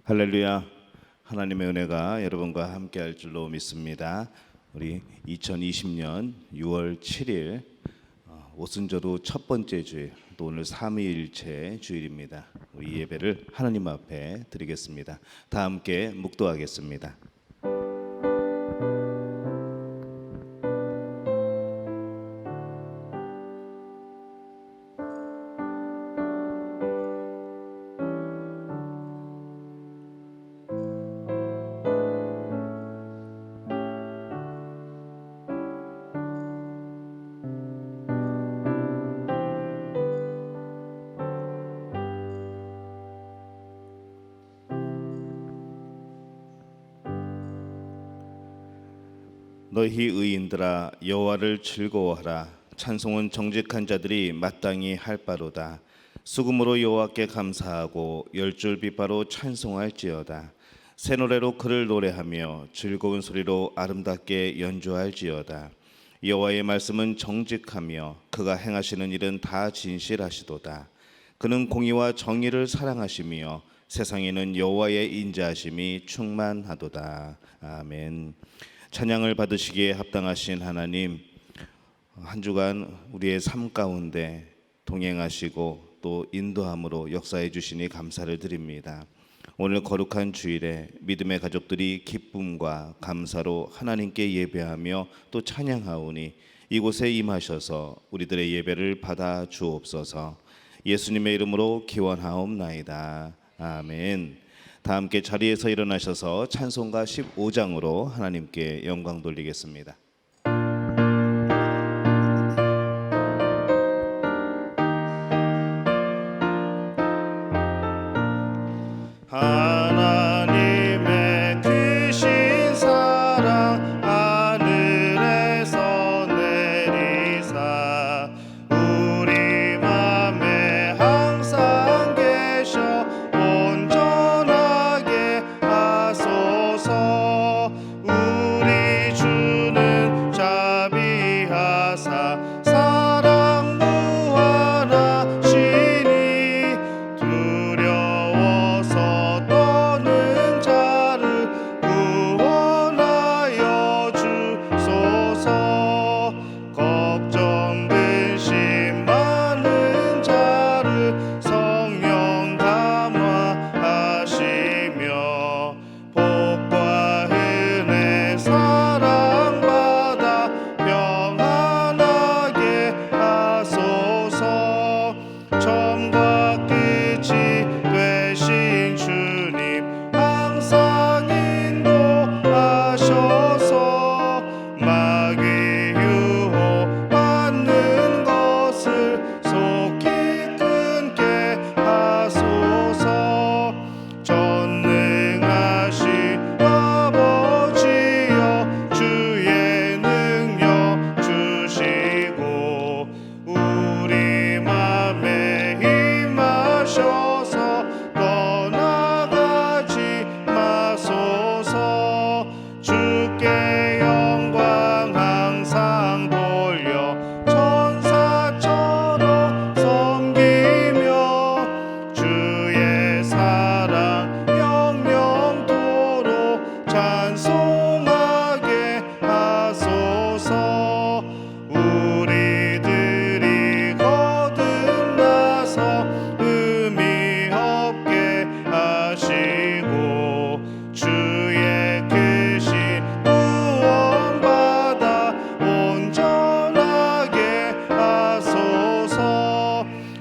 할렐루야. 하나님의 은혜가 여러분과 함께 할 줄로 믿습니다. 우리 2020년 6월 7일 오순절 후 첫 번째 주일, 또 오늘 삼위일체 주일입니다. 우리 예배를 하나님 앞에 드리겠습니다. 다 함께 묵도하겠습니다. 너희 의인들아 여호와를 즐거워하라. 찬송은 정직한 자들이 마땅히 할 바로다. 수금으로 여호와께 감사하고 열줄 빗바로 찬송할지어다. 새 노래로 그를 노래하며 즐거운 소리로 아름답게 연주할지어다. 여호와의 말씀은 정직하며 그가 행하시는 일은 다 진실하시도다. 그는 공의와 정의를 사랑하시며 세상에는 여호와의 인자하심이 충만하도다. 아멘. 찬양을 받으시기에 합당하신 하나님, 한 주간 우리의 삶 가운데 동행하시고 또 인도함으로 역사해 주시니 감사를 드립니다. 오늘 거룩한 주일에 믿음의 가족들이 기쁨과 감사로 하나님께 예배하며 또 찬양하오니 이곳에 임하셔서 우리들의 예배를 받아 주옵소서. 예수님의 이름으로 기원하옵나이다. 아멘. 다 함께 자리에서 일어나셔서 찬송가 15장으로 하나님께 영광 돌리겠습니다. 하나님의 크신 사랑 하늘에서 내리사 우리 맘에 항상 계셔 온전하게 하소서. 우리 주는 자비하사 사랑 무한하시니 두려워서 떠는 자를 구원하여 주소서. 걱정 근심 많은 자를 성령 감화하시며 복과 은혜 사랑받아 평안하게 하소서. 처음과 끝이 되신 주님 항상 인도하셔서 마귀 유혹 받는 것을 속히 끊게 하소서. 전능하신 아버지여 주의 능력 주시고 우리 맘에 임하셔서 떠나가지 마소서. 주께 영광 항상 돌려 천사처럼 섬기며 주의 사랑 영영토록 찬송하게 하소서. 우리들이 거듭나서 의미 없게 하시고 주의 크신 구원받아 온전하게 하소서.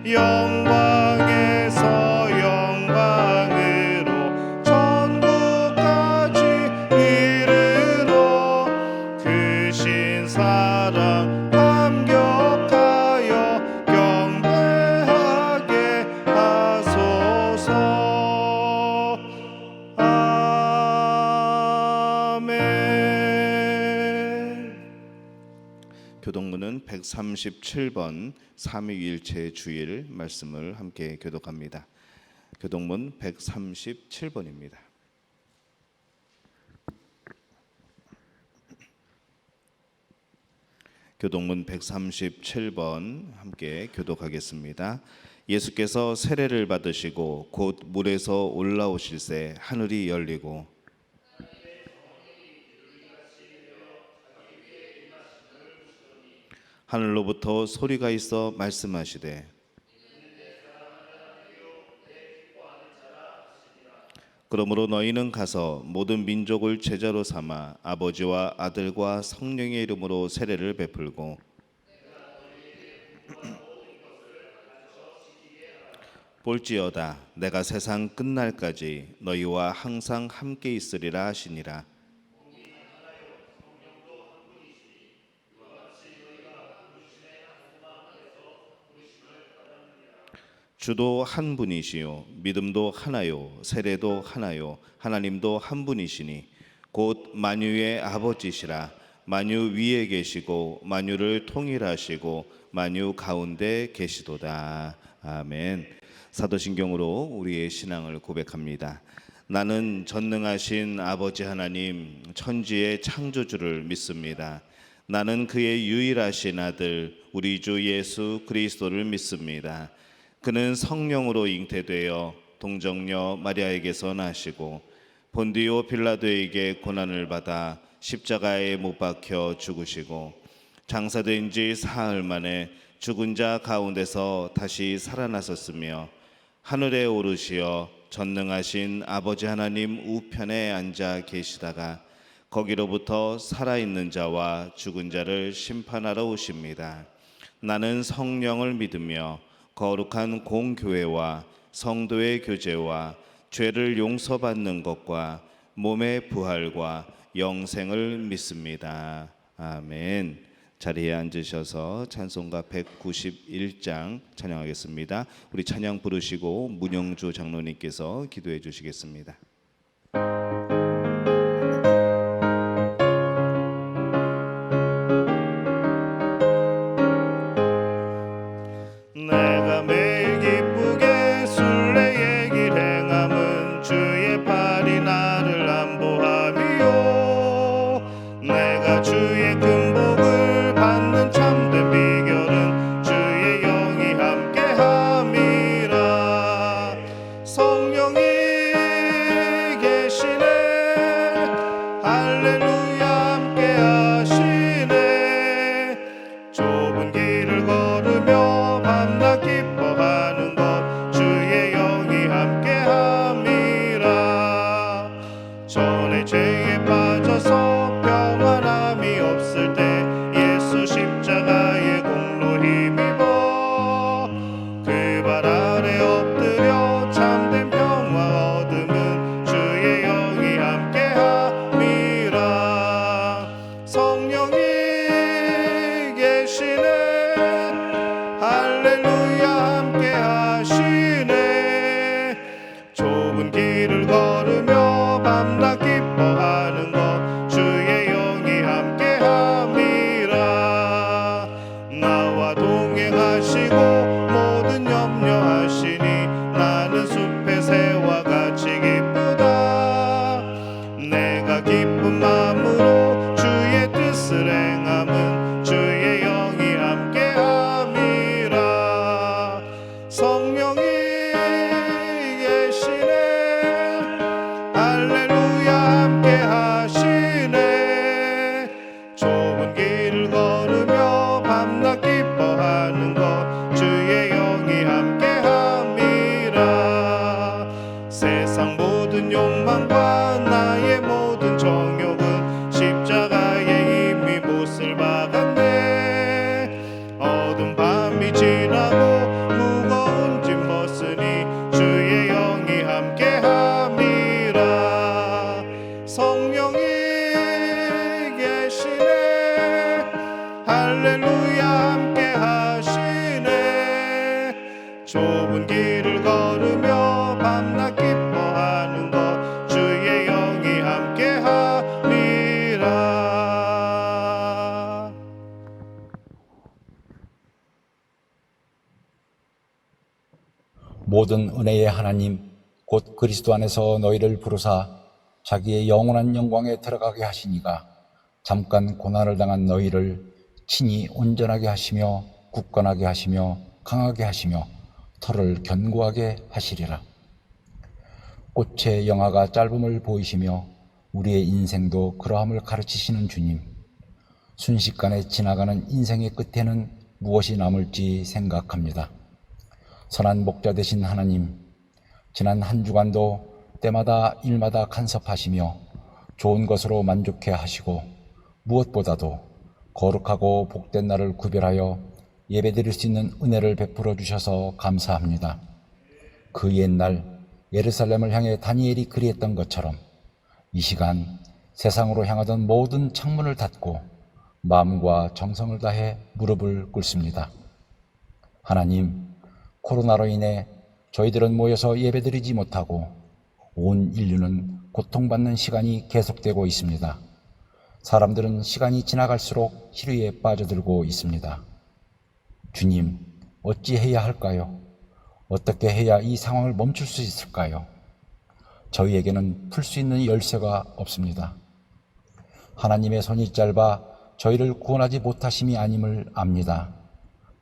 영광에서 영광으로 천국까지 이르러 크신 사랑 감격하여 경배하게 하소서. 아멘. 교독문은 137번 삼위일체 주일 말씀을 함께 교독합니다. 교독문 137번입니다. 교독문 137번 함께 교독하겠습니다. 예수께서 세례를 받으시고 곧 물에서 올라오실새 하늘이 열리고 하늘로부터 소리가 있어 말씀하시되 그러므로 너희는 가서 모든 민족을 제자로 삼아 아버지와 아들과 성령의 이름으로 세례를 베풀고 볼지어다 내가 세상 끝날까지 너희와 항상 함께 있으리라 하시니라. 주도 한 분이시요 믿음도 하나요 세례도 하나요 하나님도 한 분이시니 곧 만유의 아버지시라. 만유 위에 계시고 만유를 통일하시고 만유 가운데 계시도다. 아멘. 사도신경으로 우리의 신앙을 고백합니다. 나는 전능하신 아버지 하나님 천지의 창조주를 믿습니다. 나는 그의 유일하신 아들 우리 주 예수 그리스도를 믿습니다. 그는 성령으로 잉태되어 동정녀 마리아에게서 나시고 본디오 빌라도에게 고난을 받아 십자가에 못 박혀 죽으시고 장사된 지 사흘 만에 죽은 자 가운데서 다시 살아나셨으며 하늘에 오르시어 전능하신 아버지 하나님 우편에 앉아 계시다가 거기로부터 살아있는 자와 죽은 자를 심판하러 오십니다. 나는 성령을 믿으며 거룩한 공교회와 성도의 교제와 죄를 용서받는 것과 몸의 부활과 영생을 믿습니다. 아멘. 자리에 앉으셔서 찬송가 191장 찬양하겠습니다. 우리 찬양 부르시고 문영주 장로님께서 기도해 주시겠습니다. 좁은 길을 걸으며 밤낮 기뻐하는 것 주의 영이 함께하리라. 모든 은혜의 하나님 곧 그리스도 안에서 너희를 부르사 자기의 영원한 영광에 들어가게 하시니가 잠깐 고난을 당한 너희를 친히 온전하게 하시며 굳건하게 하시며 강하게 하시며 털을 견고하게 하시리라. 꽃의 영화가 짧음을 보이시며 우리의 인생도 그러함을 가르치시는 주님, 순식간에 지나가는 인생의 끝에는 무엇이 남을지 생각합니다. 선한 목자 되신 하나님, 지난 한 주간도 때마다 일마다 간섭하시며 좋은 것으로 만족해 하시고 무엇보다도 거룩하고 복된 날을 구별하여 예배드릴 수 있는 은혜를 베풀어 주셔서 감사합니다. 그 옛날 예루살렘을 향해 다니엘이 그리했던 것처럼 이 시간 세상으로 향하던 모든 창문을 닫고 마음과 정성을 다해 무릎을 꿇습니다. 하나님, 코로나로 인해 저희들은 모여서 예배드리지 못하고 온 인류는 고통받는 시간이 계속되고 있습니다. 사람들은 시간이 지나갈수록 희루에 빠져들고 있습니다. 주님, 어찌해야 할까요? 어떻게 해야 이 상황을 멈출 수 있을까요? 저희에게는 풀 수 있는 열쇠가 없습니다. 하나님의 손이 짧아 저희를 구원하지 못하심이 아님을 압니다.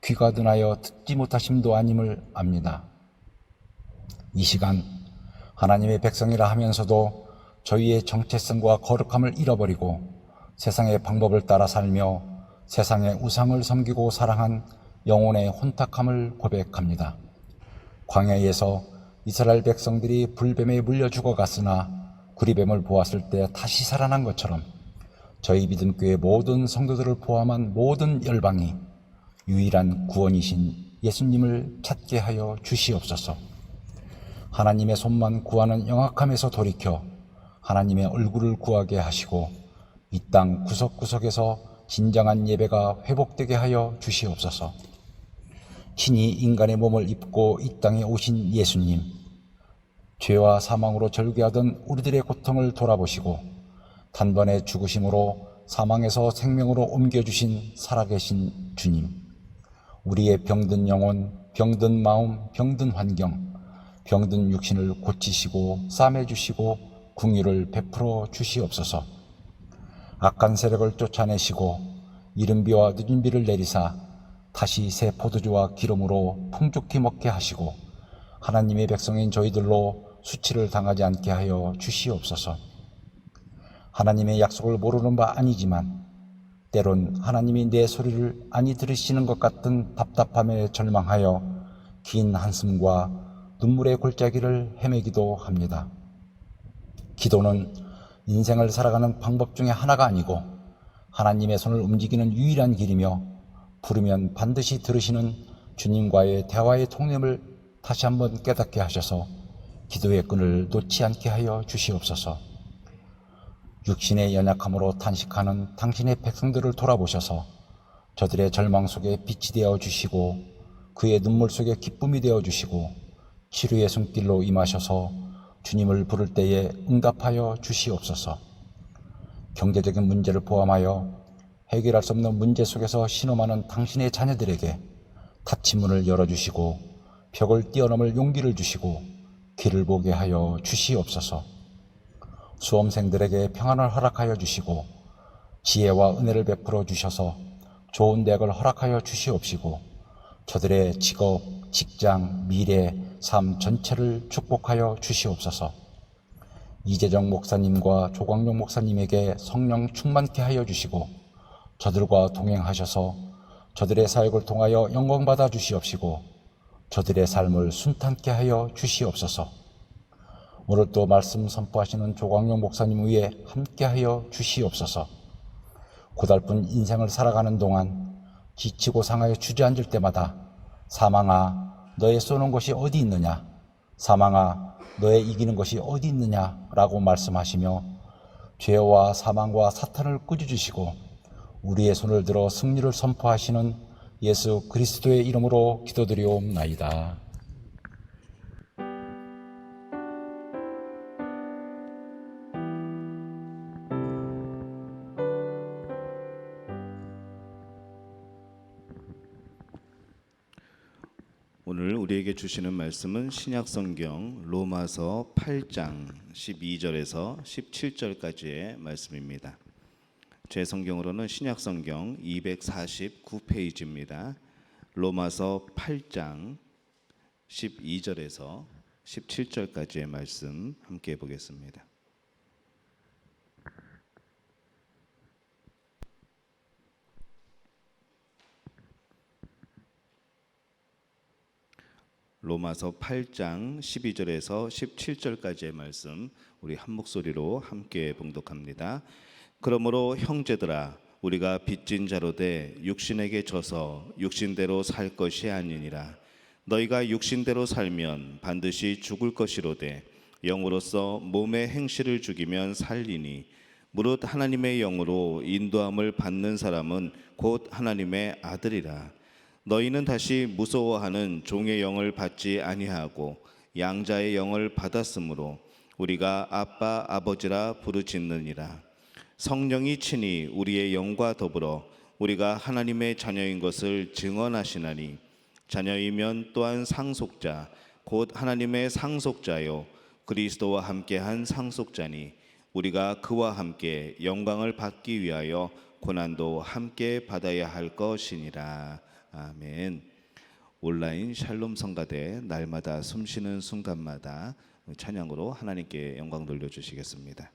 귀가 둔하여 듣지 못하심도 아님을 압니다. 이 시간 하나님의 백성이라 하면서도 저희의 정체성과 거룩함을 잃어버리고 세상의 방법을 따라 살며 세상의 우상을 섬기고 사랑한 영혼의 혼탁함을 고백합니다. 광야에서 이스라엘 백성들이 불뱀에 물려 죽어갔으나 구리뱀을 보았을 때 다시 살아난 것처럼 저희 믿음교회 모든 성도들을 포함한 모든 열방이 유일한 구원이신 예수님을 찾게 하여 주시옵소서. 하나님의 손만 구하는 영악함에서 돌이켜 하나님의 얼굴을 구하게 하시고 이 땅 구석구석에서 진정한 예배가 회복되게 하여 주시옵소서. 친히 인간의 몸을 입고 이 땅에 오신 예수님, 죄와 사망으로 절규하던 우리들의 고통을 돌아보시고 단번에 죽으심으로 사망에서 생명으로 옮겨주신 살아계신 주님, 우리의 병든 영혼, 병든 마음, 병든 환경, 병든 육신을 고치시고 싸매주시고 긍휼을 베풀어 주시옵소서. 악한 세력을 쫓아내시고 이른 비와 늦은 비를 내리사 다시 새 포도주와 기름으로 풍족히 먹게 하시고 하나님의 백성인 저희들로 수치를 당하지 않게 하여 주시옵소서. 하나님의 약속을 모르는 바 아니지만 때론 하나님이 내 소리를 아니 들으시는 것 같은 답답함에 절망하여 긴 한숨과 눈물의 골짜기를 헤매기도 합니다. 기도는 인생을 살아가는 방법 중에 하나가 아니고 하나님의 손을 움직이는 유일한 길이며 부르면 반드시 들으시는 주님과의 대화의 통념을 다시 한번 깨닫게 하셔서 기도의 끈을 놓지 않게 하여 주시옵소서. 육신의 연약함으로 탄식하는 당신의 백성들을 돌아보셔서 저들의 절망 속에 빛이 되어 주시고 그의 눈물 속에 기쁨이 되어 주시고 치료의 손길로 임하셔서 주님을 부를 때에 응답하여 주시옵소서. 경제적인 문제를 포함하여 해결할 수 없는 문제 속에서 신음하는 당신의 자녀들에게 닫힌 문을 열어주시고 벽을 뛰어넘을 용기를 주시고 길을 보게 하여 주시옵소서. 수험생들에게 평안을 허락하여 주시고 지혜와 은혜를 베풀어 주셔서 좋은 대학을 허락하여 주시옵시고 저들의 직업, 직장, 미래, 삶 전체를 축복하여 주시옵소서. 이재정 목사님과 조광용 목사님에게 성령 충만케 하여 주시고 저들과 동행하셔서 저들의 사역을 통하여 영광받아 주시옵시고 저들의 삶을 순탄케 하여 주시옵소서. 오늘 또 말씀 선포하시는 조광용 목사님 위에 함께하여 주시옵소서. 고달픈 인생을 살아가는 동안 지치고 상하여 주저앉을 때마다 사망아 너의 쏘는 것이 어디 있느냐, 사망아 너의 이기는 것이 어디 있느냐라고 말씀하시며 죄와 사망과 사탄을 꾸짖으시고 우리의 손을 들어 승리를 선포하시는 예수 그리스도의 이름으로 기도드리옵나이다. 오늘 우리에게 주시는 말씀은 신약성경 로마서 8장 12절에서 17절까지의 말씀입니다. 제 성경으로는 신약성경 249페이지입니다. 로마서 8장 12절에서 17절까지의 말씀 함께 보겠습니다. 로마서 8장 12절에서 17절까지의 말씀 우리 한 목소리로 함께 봉독합니다. 그러므로 형제들아 우리가 빚진 자로 돼 육신에게 져서 육신대로 살 것이 아니니라. 너희가 육신대로 살면 반드시 죽을 것이로되 영으로서 몸의 행실을 죽이면 살리니 무릇 하나님의 영으로 인도함을 받는 사람은 곧 하나님의 아들이라. 너희는 다시 무서워하는 종의 영을 받지 아니하고 양자의 영을 받았으므로 우리가 아빠 아버지라 부르짖느니라. 성령이 친히 우리의 영과 더불어 우리가 하나님의 자녀인 것을 증언하시나니 자녀이면 또한 상속자 곧 하나님의 상속자요 그리스도와 함께한 상속자니 우리가 그와 함께 영광을 받기 위하여 고난도 함께 받아야 할 것이니라. 아멘. 온라인 샬롬 성가대 날마다 숨쉬는 순간마다 찬양으로 하나님께 영광 돌려주시겠습니다.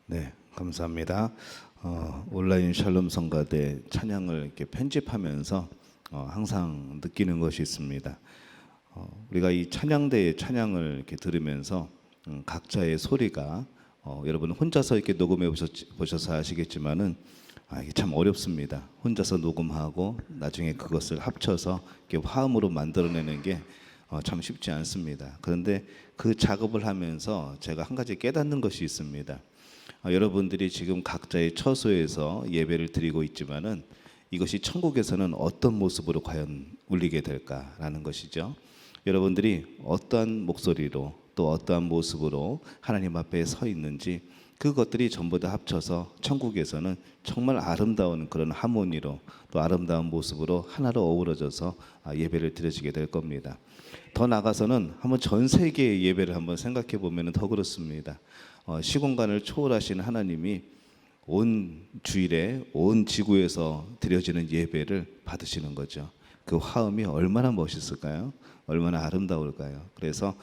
네, 감사합니다. 온라인 샬롬 성가대 찬양을 이렇게 편집하면서 항상 느끼는 것이 있습니다. 우리가 이 찬양대의 찬양을 이렇게 들으면서 각자의 소리가 여러분 혼자서 이렇게 녹음해 보셔서 아시겠지만은 이게 참 어렵습니다. 혼자서 녹음하고 나중에 그것을 합쳐서 이렇게 화음으로 만들어내는 게 참 쉽지 않습니다. 그런데 그 작업을 하면서 제가 한 가지 깨닫는 것이 있습니다. 여러분들이 지금 각자의 처소에서 예배를 드리고 있지만은 이것이 천국에서는 어떤 모습으로 과연 울리게 될까라는 것이죠. 여러분들이 어떠한 목소리로 또 어떠한 모습으로 하나님 앞에 서 있는지 그것들이 전부 다 합쳐서 천국에서는 정말 아름다운 그런 하모니로 또 아름다운 모습으로 하나로 어우러져서 예배를 드려지게 될 겁니다. 더 나아가서는 한번 전 세계의 예배를 한번 생각해 보면 더 그렇습니다. 시공간을 초월하신 하나님이 온 주일에 온 지구에서 드려지는 예배를 받으시는 거죠. 그 화음이 얼마나 멋있을까요? 얼마나 아름다울까요? 그래서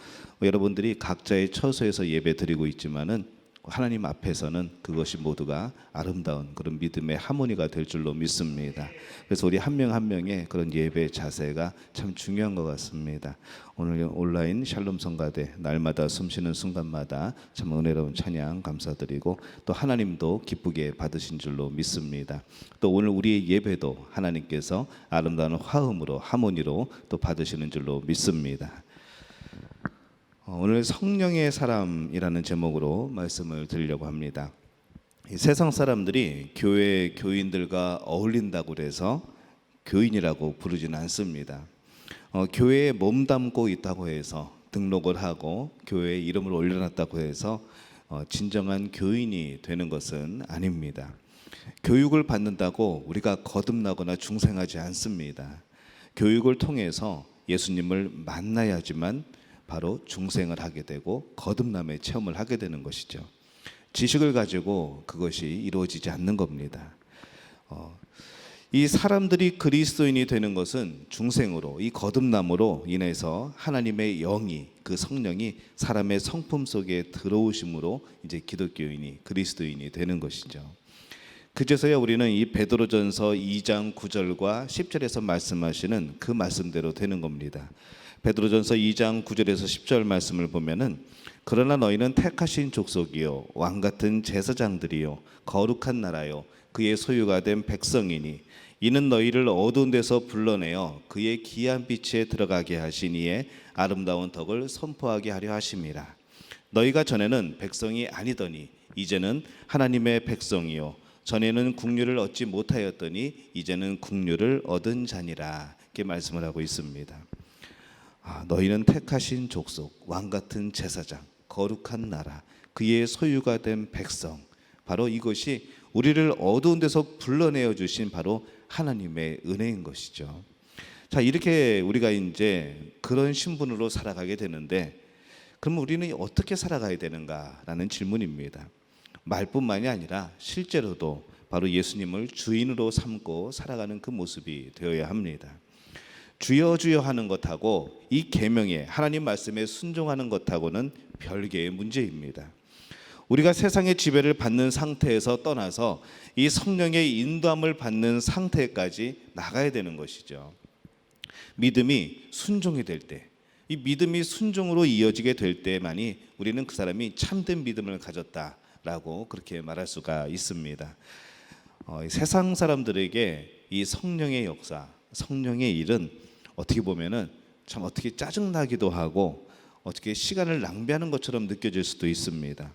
여러분들이 각자의 처소에서 예배 드리고 있지만은 하나님 앞에서는 그것이 모두가 아름다운 그런 믿음의 하모니가 될 줄로 믿습니다. 그래서 우리 한 명 한 명의 그런 예배 자세가 참 중요한 것 같습니다. 오늘 온라인 샬롬 성가대 날마다 숨쉬는 순간마다 참 은혜로운 찬양 감사드리고 또 하나님도 기쁘게 받으신 줄로 믿습니다. 또 오늘 우리의 예배도 하나님께서 아름다운 화음으로 하모니로 또 받으시는 줄로 믿습니다. 오늘 성령의 사람이라는 제목으로 말씀을 드리려고 합니다. 세상 사람들이 교회 교인들과 어울린다고 해서 교인이라고 부르지는 않습니다. 교회에 몸담고 있다고 해서 등록을 하고 교회에 이름을 올려놨다고 해서 진정한 교인이 되는 것은 아닙니다. 교육을 받는다고 우리가 거듭나거나 중생하지 않습니다. 교육을 통해서 예수님을 만나야지만 바로 중생을 하게 되고 거듭남의 체험을 하게 되는 것이죠. 지식을 가지고 그것이 이루어지지 않는 겁니다. 이 사람들이 그리스도인이 되는 것은 중생으로 이 거듭남으로 인해서 하나님의 영이 그 성령이 사람의 성품 속에 들어오심으로 이제 기독교인이 그리스도인이 되는 것이죠. 그제서야 우리는 이 베드로전서 2장 9절과 10절에서 말씀하시는 그 말씀대로 되는 겁니다. 베드로전서 2장 9절에서 10절 말씀을 보면은 그러나 너희는 택하신 족속이요 왕 같은 제사장들이요 거룩한 나라요 그의 소유가 된 백성이니 이는 너희를 어두운 데서 불러내어 그의 기이한 빛에 들어가게 하시니에 아름다운 덕을 선포하게 하려 하심이라. 너희가 전에는 백성이 아니더니 이제는 하나님의 백성이요 전에는 국류를 얻지 못하였더니 이제는 국류를 얻은 자니라. 이렇게 말씀을 하고 있습니다. 너희는 택하신 족속, 왕 같은 제사장, 거룩한 나라, 그의 소유가 된 백성. 바로 이것이 우리를 어두운 데서 불러내어 주신 바로 하나님의 은혜인 것이죠. 자, 이렇게 우리가 이제 그런 신분으로 살아가게 되는데 그럼 우리는 어떻게 살아가야 되는가라는 질문입니다. 말뿐만이 아니라 실제로도 바로 예수님을 주인으로 삼고 살아가는 그 모습이 되어야 합니다. 주여 주여 하는 것하고 이 계명에 하나님 말씀에 순종하는 것하고는 별개의 문제입니다. 우리가 세상의 지배를 받는 상태에서 떠나서 이 성령의 인도함을 받는 상태까지 나가야 되는 것이죠. 믿음이 순종이 될 때, 이 믿음이 순종으로 이어지게 될 때만이 우리는 그 사람이 참된 믿음을 가졌다라고 그렇게 말할 수가 있습니다. 세상 사람들에게 이 성령의 역사, 성령의 일은 어떻게 보면은 참 어떻게 짜증나기도 하고 어떻게 시간을 낭비하는 것처럼 느껴질 수도 있습니다.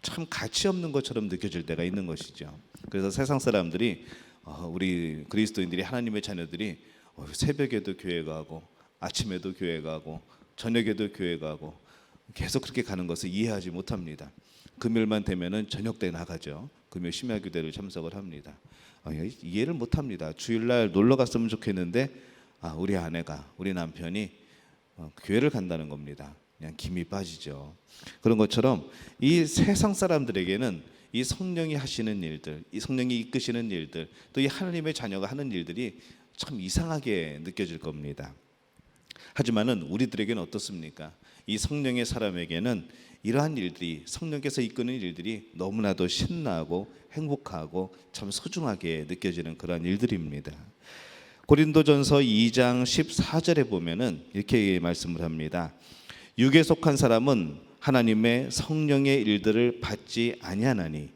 참 가치 없는 것처럼 느껴질 때가 있는 것이죠. 그래서 세상 사람들이 우리 그리스도인들이 하나님의 자녀들이 새벽에도 교회 가고 아침에도 교회 가고 저녁에도 교회 가고 계속 그렇게 가는 것을 이해하지 못합니다. 금요일만 되면은 저녁 때 나가죠. 금요 심야교대를 참석을 합니다. 이해를 못합니다. 주일날 놀러 갔으면 좋겠는데 우리 아내가 우리 남편이 교회를 간다는 겁니다. 그냥 김이 빠지죠. 그런 것처럼 이 세상 사람들에게는 이 성령이 하시는 일들, 이 성령이 이끄시는 일들, 또 이 하나님의 자녀가 하는 일들이 참 이상하게 느껴질 겁니다. 하지만은 우리들에게는 어떻습니까? 이 성령의 사람에게는 이러한 일들이 성령께서 이끄는 일들이 너무나도 신나고 행복하고 참 소중하게 느껴지는 그러한 일들입니다. 고린도전서 2장 14절에 보면은 이렇게 말씀을 합니다. 육에 속한 사람은 하나님의 성령의 일들을 받지 아니하나니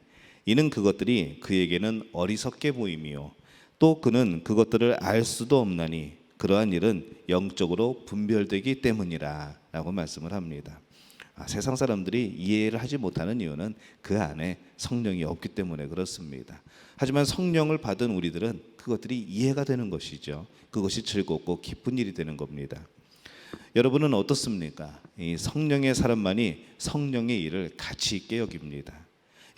이는 그것들이 그에게는 어리석게 보임이요 또 그는 그것들을 알 수도 없나니 그러한 일은 영적으로 분별되기 때문이라 라고 말씀을 합니다. 세상 사람들이 이해를 하지 못하는 이유는 그 안에 성령이 없기 때문에 그렇습니다. 하지만 성령을 받은 우리들은 그것들이 이해가 되는 것이죠. 그것이 즐겁고 기쁜 일이 되는 겁니다. 여러분은 어떻습니까? 이 성령의 사람만이 성령의 일을 가치 있게 여깁니다.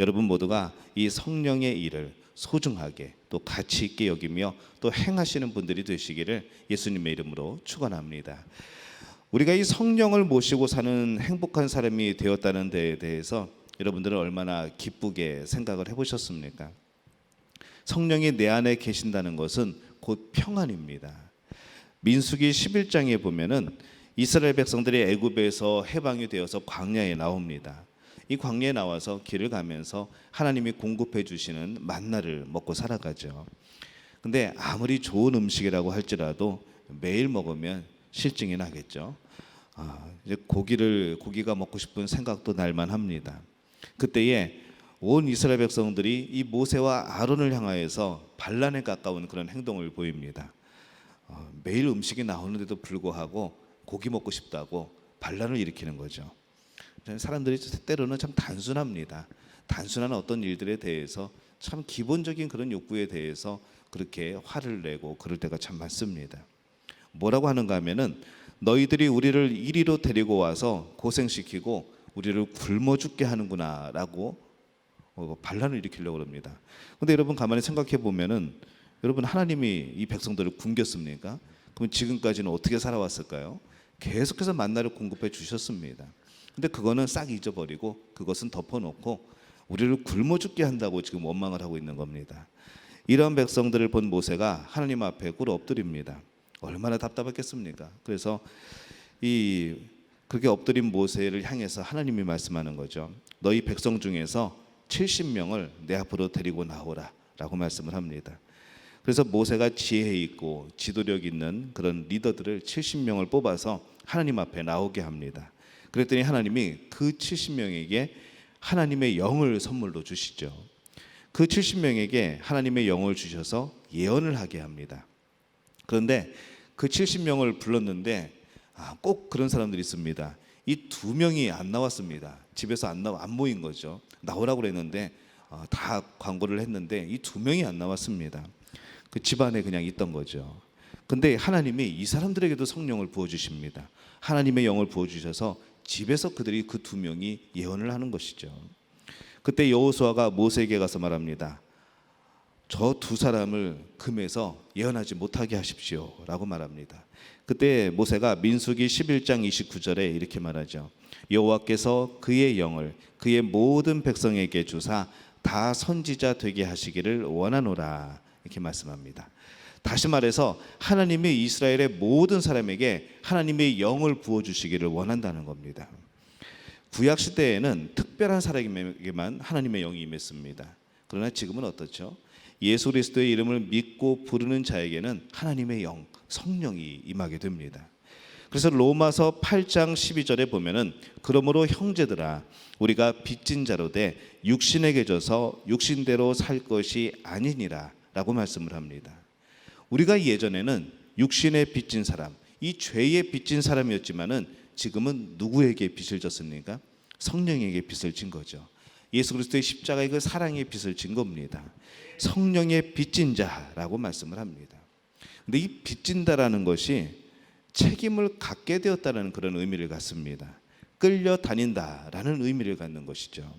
여러분 모두가 이 성령의 일을 소중하게 또 가치 있게 여기며 또 행하시는 분들이 되시기를 예수님의 이름으로 축원합니다. 우리가 이 성령을 모시고 사는 행복한 사람이 되었다는 데에 대해서 여러분들은 얼마나 기쁘게 생각을 해보셨습니까? 성령이 내 안에 계신다는 것은 곧 평안입니다. 민수기 11장에 보면은 이스라엘 백성들이 애굽에서 해방이 되어서 광야에 나옵니다. 이 광야에 나와서 길을 가면서 하나님이 공급해 주시는 만나를 먹고 살아가죠. 근데 아무리 좋은 음식이라고 할지라도 매일 먹으면 실증이 나겠죠. 이제 고기가 먹고 싶은 생각도 날만 합니다. 그때에 온 이스라엘 백성들이 이 모세와 아론을 향하여서 반란에 가까운 그런 행동을 보입니다. 매일 음식이 나오는데도 불구하고 고기 먹고 싶다고 반란을 일으키는 거죠. 사람들이 때로는 참 단순합니다. 단순한 어떤 일들에 대해서 참 기본적인 그런 욕구에 대해서 그렇게 화를 내고 그럴 때가 참 많습니다. 뭐라고 하는가 하면은 너희들이 우리를 이리로 데리고 와서 고생시키고 우리를 굶어 죽게 하는구나 라고 반란을 일으키려고 합니다. 그런데 여러분 가만히 생각해 보면은 여러분 하나님이 이 백성들을 굶겼습니까? 그럼 지금까지는 어떻게 살아왔을까요? 계속해서 만나를 공급해 주셨습니다. 근데 그거는 싹 잊어버리고 그것은 덮어놓고 우리를 굶어 죽게 한다고 지금 원망을 하고 있는 겁니다. 이런 백성들을 본 모세가 하나님 앞에 꿇어 엎드립니다. 얼마나 답답했겠습니까? 그래서 그렇게 엎드린 모세를 향해서 하나님이 말씀하는 거죠. 너희 백성 중에서 70명을 내 앞으로 데리고 나오라 라고 말씀을 합니다. 그래서 모세가 지혜 있고 지도력 있는 그런 리더들을 70명을 뽑아서 하나님 앞에 나오게 합니다. 그랬더니 하나님이 그 70명에게 하나님의 영을 선물로 주시죠. 그 70명에게 하나님의 영을 주셔서 예언을 하게 합니다. 그런데 그 70명을 불렀는데 꼭 그런 사람들이 있습니다. 이 2명이 안 나왔습니다. 집에서 안 모인 거죠. 나오라고 그랬는데 다 광고를 했는데 이 2명이 안 나왔습니다. 그 집안에 그냥 있던 거죠. 근데 하나님이 이 사람들에게도 성령을 부어주십니다. 하나님의 영을 부어주셔서 집에서 그들이 그 2명이 예언을 하는 것이죠. 그때 여호수아가 모세에게 가서 말합니다. 저 2사람을 금해서 예언하지 못하게 하십시오 라고 말합니다. 그때 모세가 민수기 11장 29절에 이렇게 말하죠. 여호와께서 그의 영을 그의 모든 백성에게 주사 다 선지자 되게 하시기를 원하노라 이렇게 말씀합니다. 다시 말해서 하나님이 이스라엘의 모든 사람에게 하나님의 영을 부어주시기를 원한다는 겁니다. 구약 시대에는 특별한 사람에게만 하나님의 영이 임했습니다. 그러나 지금은 어떻죠? 예수 그리스도의 이름을 믿고 부르는 자에게는 하나님의 영, 성령이 임하게 됩니다. 그래서 로마서 8장 12절에 보면은 그러므로 형제들아 우리가 빚진 자로 돼 육신에게 져서 육신대로 살 것이 아니니라 라고 말씀을 합니다. 우리가 예전에는 육신에 빚진 사람, 이 죄에 빚진 사람이었지만은 지금은 누구에게 빚을 졌습니까? 성령에게 빚을 진 거죠. 예수 그리스도의 십자가의 그 사랑의 빚을 진 겁니다. 성령의 빚진 자라고 말씀을 합니다. 근데 이 빚진다라는 것이 책임을 갖게 되었다는 그런 의미를 갖습니다. 끌려다닌다라는 의미를 갖는 것이죠.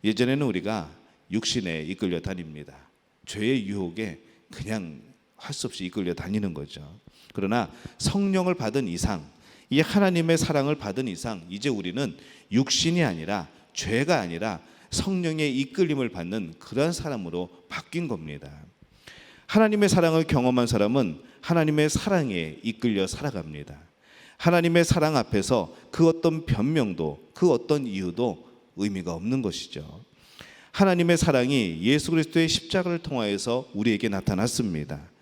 예전에는 우리가 육신에 이끌려 다닙니다. 죄의 유혹에 그냥 할 수 없이 이끌려 다니는 거죠. 그러나 성령을 받은 이상, 이 하나님의 사랑을 받은 이상 이제 우리는 육신이 아니라 죄가 아니라 성령의 이끌림을 받는 그런 사람으로 바뀐 겁니다. 하나님의 사랑을 경험한 사람은 하나님의 사랑에 이끌려 살아갑니다. 하나님의 사랑 앞에서 그 어떤 변명도 그 어떤 이유도 의미가 없는 것이죠. 하나님의 사랑이 예수 그리스도의 십자가를 통하여서 우리에게 나타났습니다.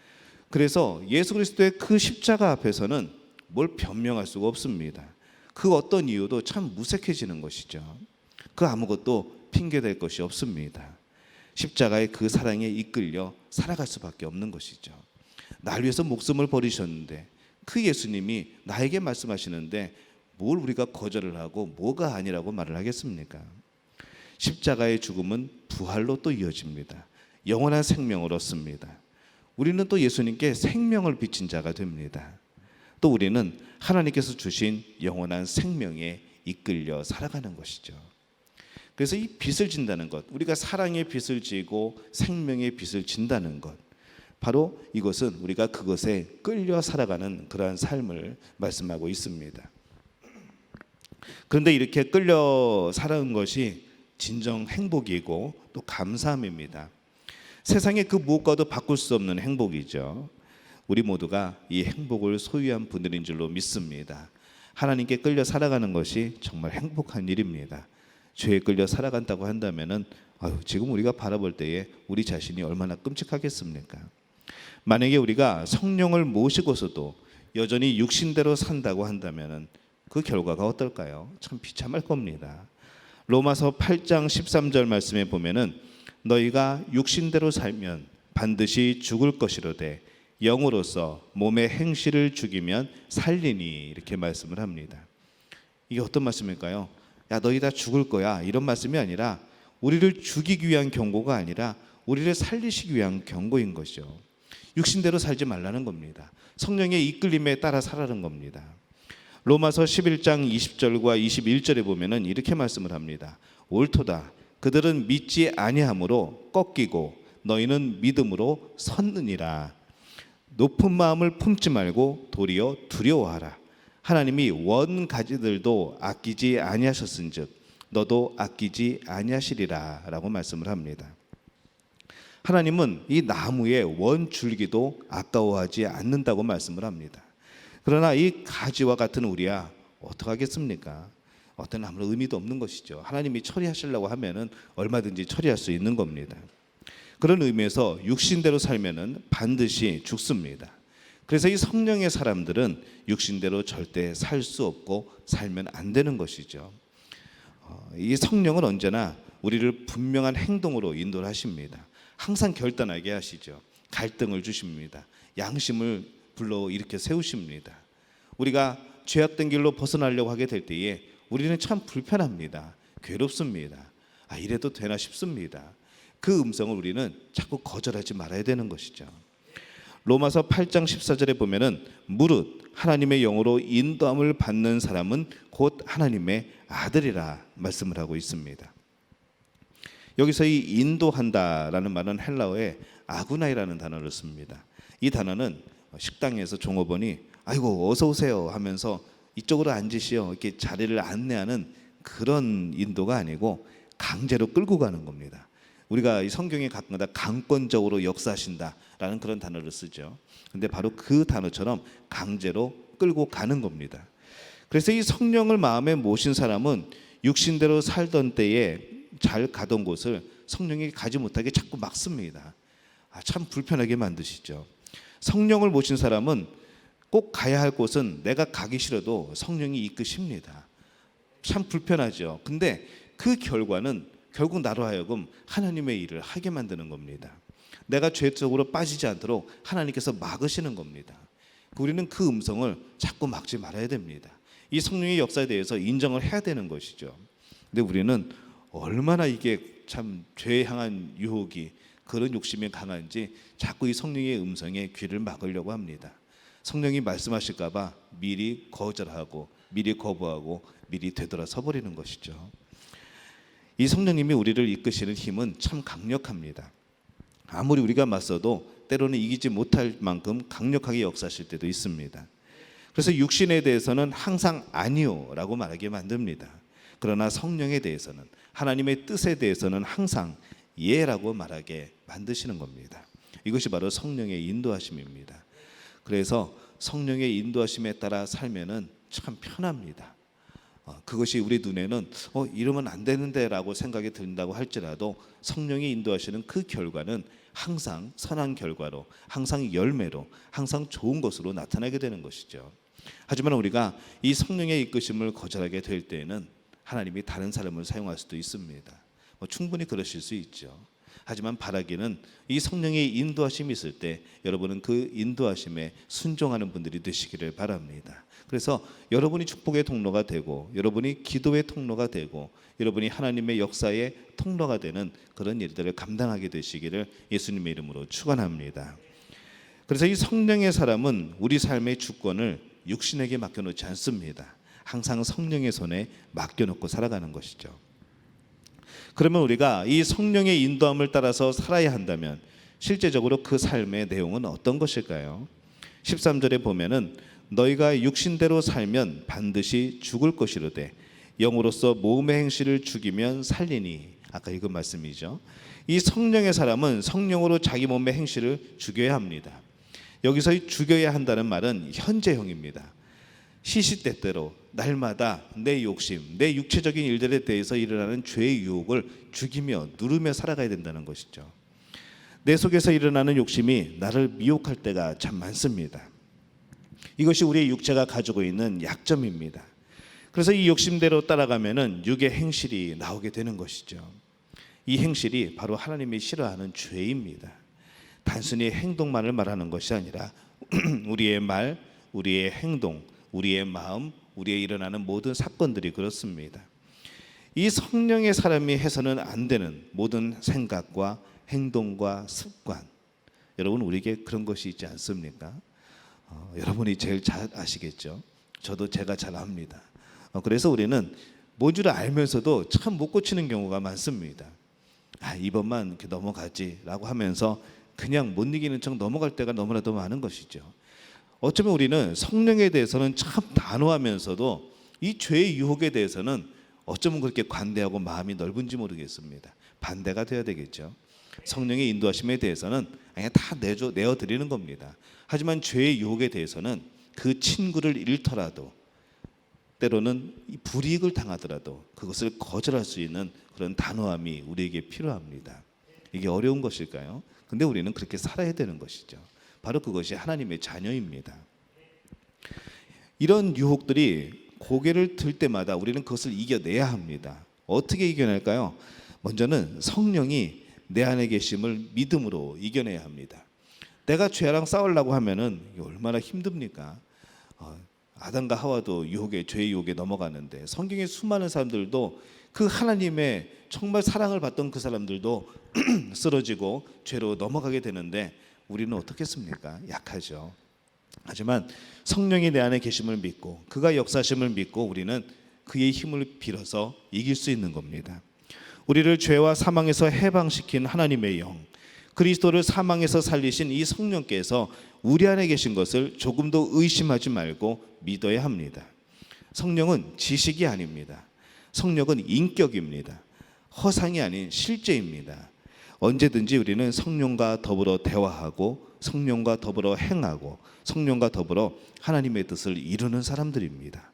그래서 예수 그리스도의 그 십자가 앞에서는 뭘 변명할 수가 없습니다. 그 어떤 이유도 참 무색해지는 것이죠. 그 아무것도 핑계댈 것이 없습니다. 십자가의 그 사랑에 이끌려 살아갈 수밖에 없는 것이죠. 날 위해서 목숨을 버리셨는데 그 예수님이 나에게 말씀하시는데 뭘 우리가 거절을 하고 뭐가 아니라고 말을 하겠습니까? 십자가의 죽음은 부활로 또 이어집니다. 영원한 생명을 얻습니다. 우리는 또 예수님께 생명을 비친 자가 됩니다. 또 우리는 하나님께서 주신 영원한 생명에 이끌려 살아가는 것이죠. 그래서 이 빚을 진다는 것, 우리가 사랑의 빚을 지고 생명의 빚을 진다는 것, 바로 이것은 우리가 그것에 끌려 살아가는 그러한 삶을 말씀하고 있습니다. 그런데 이렇게 끌려 살아가는 것이 진정 행복이고 또 감사함입니다. 세상의 그 무엇과도 바꿀 수 없는 행복이죠. 우리 모두가 이 행복을 소유한 분들인 줄로 믿습니다. 하나님께 끌려 살아가는 것이 정말 행복한 일입니다. 죄에 끌려 살아간다고 한다면은 지금 우리가 바라볼 때에 우리 자신이 얼마나 끔찍하겠습니까? 만약에 우리가 성령을 모시고서도 여전히 육신대로 산다고 한다면은 그 결과가 어떨까요? 참 비참할 겁니다. 로마서 8장 13절 말씀에 보면은 너희가 육신대로 살면 반드시 죽을 것이로되 영으로서 몸의 행실을 죽이면 살리니 이렇게 말씀을 합니다. 이게 어떤 말씀일까요? 야 너희 다 죽을 거야 이런 말씀이 아니라 우리를 죽이기 위한 경고가 아니라 우리를 살리시기 위한 경고인 것이죠. 육신대로 살지 말라는 겁니다. 성령의 이끌림에 따라 살아는 겁니다. 로마서 11장 20절과 21절에 보면은 이렇게 말씀을 합니다. 옳도다 그들은 믿지 아니함으로 꺾이고 너희는 믿음으로 섰느니라. 높은 마음을 품지 말고 도리어 두려워하라. 하나님이 원 가지들도 아끼지 아니하셨은즉 너도 아끼지 아니하시리라 라고 말씀을 합니다. 하나님은 이 나무의 원 줄기도 아까워하지 않는다고 말씀을 합니다. 그러나 이 가지와 같은 우리야 어떡하겠습니까? 어떤 아무런 의미도 없는 것이죠. 하나님이 처리하시려고 하면은 얼마든지 처리할 수 있는 겁니다. 그런 의미에서 육신대로 살면은 반드시 죽습니다. 그래서 이 성령의 사람들은 육신대로 절대 살 수 없고 살면 안 되는 것이죠. 이 성령은 언제나 우리를 분명한 행동으로 인도를 하십니다. 항상 결단하게 하시죠. 갈등을 주십니다. 양심을 불러 이렇게 세우십니다. 우리가 죄악된 길로 벗어나려고 하게 될 때에 우리는 참 불편합니다. 괴롭습니다. 이래도 되나 싶습니다. 그 음성을 우리는 자꾸 거절하지 말아야 되는 것이죠. 로마서 8장 14절에 보면은 무릇 하나님의 영으로 인도함을 받는 사람은 곧 하나님의 아들이라 말씀을 하고 있습니다. 여기서 이 인도한다라는 말은 헬라어의 아구나이라는 단어를 씁니다. 이 단어는 식당에서 종업원이 아이고 어서 오세요 하면서 이쪽으로 앉으시오 이렇게 자리를 안내하는 그런 인도가 아니고 강제로 끌고 가는 겁니다. 우리가 이 성경에 가끔가다 강권적으로 역사하신다라는 그런 단어를 쓰죠. 근데 바로 그 단어처럼 강제로 끌고 가는 겁니다. 그래서 이 성령을 마음에 모신 사람은 육신대로 살던 때에 잘 가던 곳을 성령이 가지 못하게 자꾸 막습니다. 참 불편하게 만드시죠. 성령을 모신 사람은 꼭 가야 할 곳은 내가 가기 싫어도 성령이 이끄십니다. 참 불편하죠. 근데 그 결과는 결국 나로 하여금 하나님의 일을 하게 만드는 겁니다. 내가 죄 속으로 빠지지 않도록 하나님께서 막으시는 겁니다. 우리는 그 음성을 자꾸 막지 말아야 됩니다. 이 성령의 역사에 대해서 인정을 해야 되는 것이죠. 근데 우리는 얼마나 이게 참 죄에 향한 유혹이 그런 욕심이 강한지 자꾸 이 성령의 음성에 귀를 막으려고 합니다. 성령이 말씀하실까 봐 미리 거절하고 미리 거부하고 미리 되돌아서 버리는 것이죠. 이 성령님이 우리를 이끄시는 힘은 참 강력합니다. 아무리 우리가 맞서도 때로는 이기지 못할 만큼 강력하게 역사하실 때도 있습니다. 그래서 육신에 대해서는 항상 아니요라고 말하게 만듭니다. 그러나 성령에 대해서는 하나님의 뜻에 대해서는 항상 예라고 말하게 만드시는 겁니다. 이것이 바로 성령의 인도하심입니다. 그래서 성령의 인도하심에 따라 살면은 참 편합니다. 그것이 우리 눈에는 이러면 안 되는데 라고 생각이 든다고 할지라도 성령이 인도하시는 그 결과는 항상 선한 결과로 항상 열매로 항상 좋은 것으로 나타나게 되는 것이죠. 하지만 우리가 이 성령의 이끄심을 거절하게 될 때에는 하나님이 다른 사람을 사용할 수도 있습니다. 충분히 그러실 수 있죠. 하지만 바라기는 이 성령의 인도하심이 있을 때 여러분은 그 인도하심에 순종하는 분들이 되시기를 바랍니다. 그래서 여러분이 축복의 통로가 되고 여러분이 기도의 통로가 되고 여러분이 하나님의 역사의 통로가 되는 그런 일들을 감당하게 되시기를 예수님의 이름으로 축원합니다. 그래서 이 성령의 사람은 우리 삶의 주권을 육신에게 맡겨놓지 않습니다. 항상 성령의 손에 맡겨놓고 살아가는 것이죠. 그러면 우리가 이 성령의 인도함을 따라서 살아야 한다면 실제적으로 그 삶의 내용은 어떤 것일까요? 13절에 보면은 너희가 육신대로 살면 반드시 죽을 것이로되 영으로서 몸의 행실을 죽이면 살리니. 아까 읽은 말씀이죠. 이 성령의 사람은 성령으로 자기 몸의 행실을 죽여야 합니다. 여기서 이 죽여야 한다는 말은 현재형입니다. 시시때때로 날마다 내 욕심, 내 육체적인 일들에 대해서 일어나는 죄의 유혹을 죽이며 누르며 살아가야 된다는 것이죠. 내 속에서 일어나는 욕심이 나를 미혹할 때가 참 많습니다. 이것이 우리의 육체가 가지고 있는 약점입니다. 그래서 이 욕심대로 따라가면은 육의 행실이 나오게 되는 것이죠. 이 행실이 바로 하나님이 싫어하는 죄입니다. 단순히 행동만을 말하는 것이 아니라 우리의 말, 우리의 행동, 우리의 마음, 우리의 일어나는 모든 사건들이 그렇습니다. 이 성령의 사람이 해서는 안 되는 모든 생각과 행동과 습관, 여러분 우리에게 그런 것이 있지 않습니까? 여러분이 제일 잘 아시겠죠. 저도 제가 잘 압니다. 그래서 우리는 뭔 줄 알면서도 참 못 고치는 경우가 많습니다. 이번만 이렇게 넘어가지라고 하면서 그냥 못 이기는 척 넘어갈 때가 너무나도 많은 것이죠. 어쩌면 우리는 성령에 대해서는 참 단호하면서도 이 죄의 유혹에 대해서는 어쩌면 그렇게 관대하고 마음이 넓은지 모르겠습니다. 반대가 되어야 되겠죠. 성령의 인도하심에 대해서는 그냥 다 내어드리는 겁니다. 하지만 죄의 유혹에 대해서는 그 친구를 잃더라도 때로는 불이익을 당하더라도 그것을 거절할 수 있는 그런 단호함이 우리에게 필요합니다. 이게 어려운 것일까요? 근데 우리는 그렇게 살아야 되는 것이죠. 바로 그것이 하나님의 자녀입니다. 이런 유혹들이 고개를 들 때마다 우리는 그것을 이겨내야 합니다. 어떻게 이겨낼까요? 먼저는 성령이 내 안에 계심을 믿음으로 이겨내야 합니다. 내가 죄랑 싸우려고 하면은 얼마나 힘듭니까? 아담과 하와도 죄의 유혹에 넘어가는데 성경의 수많은 사람들도 그 하나님의 정말 사랑을 받던 그 사람들도 쓰러지고 죄로 넘어가게 되는데 우리는 어떻겠습니까? 약하죠. 하지만 성령이 내 안에 계심을 믿고 그가 역사심을 믿고 우리는 그의 힘을 빌어서 이길 수 있는 겁니다. 우리를 죄와 사망에서 해방시킨 하나님의 영, 그리스도를 사망에서 살리신 이 성령께서 우리 안에 계신 것을 조금도 의심하지 말고 믿어야 합니다. 성령은 지식이 아닙니다. 성령은 인격입니다. 허상이 아닌 실제입니다. 언제든지 우리는 성령과 더불어 대화하고 성령과 더불어 행하고 성령과 더불어 하나님의 뜻을 이루는 사람들입니다.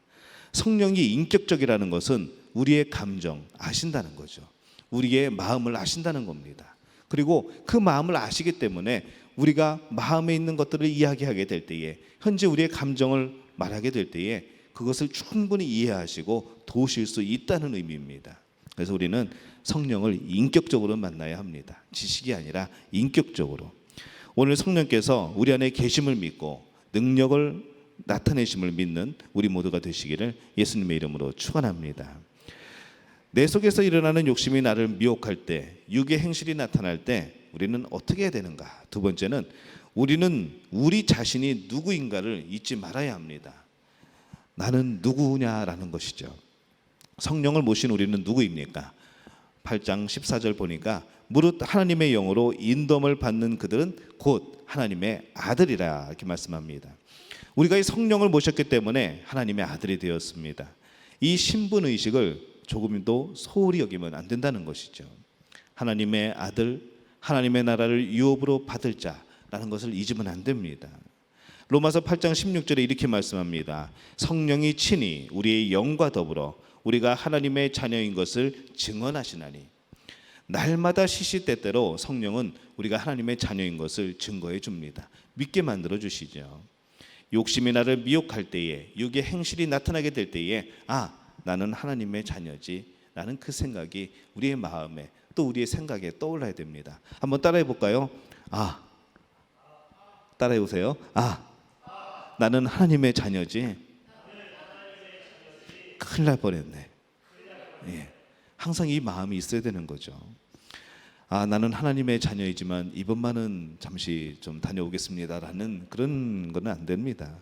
성령이 인격적이라는 것은 우리의 감정 아신다는 거죠. 우리의 마음을 아신다는 겁니다. 그리고 그 마음을 아시기 때문에 우리가 마음에 있는 것들을 이야기하게 될 때에 현재 우리의 감정을 말하게 될 때에 그것을 충분히 이해하시고 도우실 수 있다는 의미입니다. 그래서 우리는 성령을 인격적으로 만나야 합니다. 지식이 아니라 인격적으로. 오늘 성령께서 우리 안에 계심을 믿고 능력을 나타내심을 믿는 우리 모두가 되시기를 예수님의 이름으로 축원합니다. 내 속에서 일어나는 욕심이 나를 미혹할 때, 육의 행실이 나타날 때 우리는 어떻게 해야 되는가? 두 번째는 우리는 우리 자신이 누구인가를 잊지 말아야 합니다. 나는 누구냐라는 것이죠. 성령을 모신 우리는 누구입니까? 8장 14절 보니까 무릇 하나님의 영으로 인도함을 받는 그들은 곧 하나님의 아들이라 이렇게 말씀합니다. 우리가 이 성령을 모셨기 때문에 하나님의 아들이 되었습니다. 이 신분의식을 조금도 소홀히 여기면 안 된다는 것이죠. 하나님의 아들, 하나님의 나라를 유업으로 받을 자라는 것을 잊으면 안 됩니다. 로마서 8장 16절에 이렇게 말씀합니다. 성령이 친히 우리의 영과 더불어 우리가 하나님의 자녀인 것을 증언하시나니. 날마다 시시때때로 성령은 우리가 하나님의 자녀인 것을 증거해 줍니다. 믿게 만들어 주시죠. 욕심이 나를 미혹할 때에, 육의 행실이 나타나게 될 때에 나는 하나님의 자녀지, 라는 그 생각이 우리의 마음에 또 우리의 생각에 떠올라야 됩니다. 한번 따라해 볼까요? 따라해 보세요. 나는 하나님의 자녀지. 큰일 날 뻔했네. 예. 항상 이 마음이 있어야 되는 거죠. 나는 하나님의 자녀이지만 이번만은 잠시 좀 다녀오겠습니다라는 그런 거는 안 됩니다.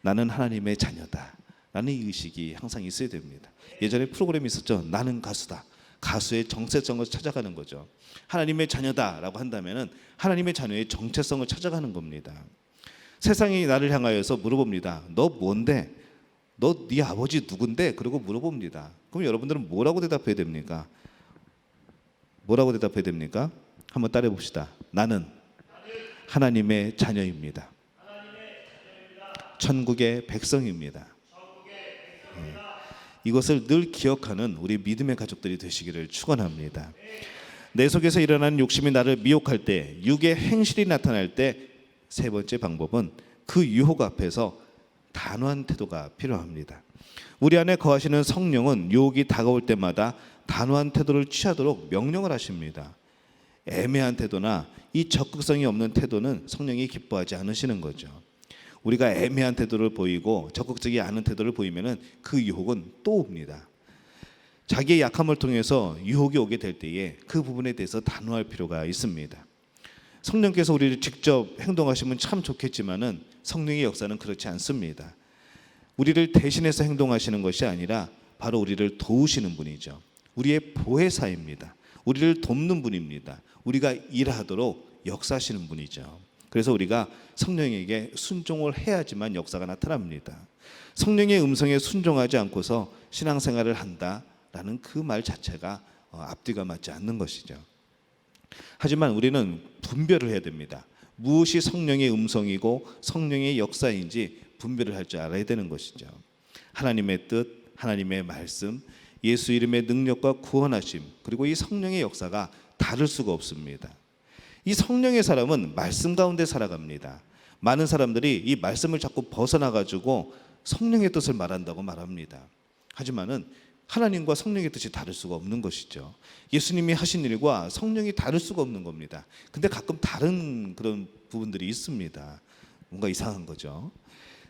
나는 하나님의 자녀다 라는 이 의식이 항상 있어야 됩니다. 예전에 프로그램이 있었죠. 나는 가수다. 가수의 정체성을 찾아가는 거죠. 하나님의 자녀다라고 한다면은 하나님의 자녀의 정체성을 찾아가는 겁니다. 세상이 나를 향하여서 물어봅니다. 너 뭔데? 너 네 아버지 누군데? 그러고 물어봅니다. 그럼 여러분들은 뭐라고 대답해야 됩니까? 뭐라고 대답해야 됩니까? 한번 따라해 봅시다. 나는 하나님의 자녀입니다. 천국의 백성입니다. 이것을 늘 기억하는 우리 믿음의 가족들이 되시기를 축원합니다. 내 속에서 일어나는 욕심이 나를 미혹할 때, 육의 행실이 나타날 때 세 번째 방법은 그 유혹 앞에서 단호한 태도가 필요합니다. 우리 안에 거하시는 성령은 유혹이 다가올 때마다 단호한 태도를 취하도록 명령을 하십니다. 애매한 태도나 이 적극성이 없는 태도는 성령이 기뻐하지 않으시는 거죠. 우리가 애매한 태도를 보이고 적극적이지 않은 태도를 보이면은 그 유혹은 또 옵니다. 자기의 약함을 통해서 유혹이 오게 될 때에 그 부분에 대해서 단호할 필요가 있습니다. 성령께서 우리를 직접 행동하시면 참 좋겠지만은 성령의 역사는 그렇지 않습니다. 우리를 대신해서 행동하시는 것이 아니라 바로 우리를 도우시는 분이죠. 우리의 보혜사입니다. 우리를 돕는 분입니다. 우리가 일하도록 역사하시는 분이죠. 그래서 우리가 성령에게 순종을 해야지만 역사가 나타납니다. 성령의 음성에 순종하지 않고서 신앙생활을 한다라는 그 말 자체가 앞뒤가 맞지 않는 것이죠. 하지만 우리는 분별을 해야 됩니다. 무엇이 성령의 음성이고 성령의 역사인지 분별을 할 줄 알아야 되는 것이죠. 하나님의 뜻, 하나님의 말씀, 예수 이름의 능력과 구원하심, 그리고 이 성령의 역사가 다를 수가 없습니다. 이 성령의 사람은 말씀 가운데 살아갑니다. 많은 사람들이 이 말씀을 자꾸 벗어나가지고 성령의 뜻을 말한다고 말합니다. 하지만은 하나님과 성령의 뜻이 다를 수가 없는 것이죠. 예수님이 하신 일과 성령이 다를 수가 없는 겁니다. 근데 가끔 다른 그런 부분들이 있습니다. 뭔가 이상한 거죠.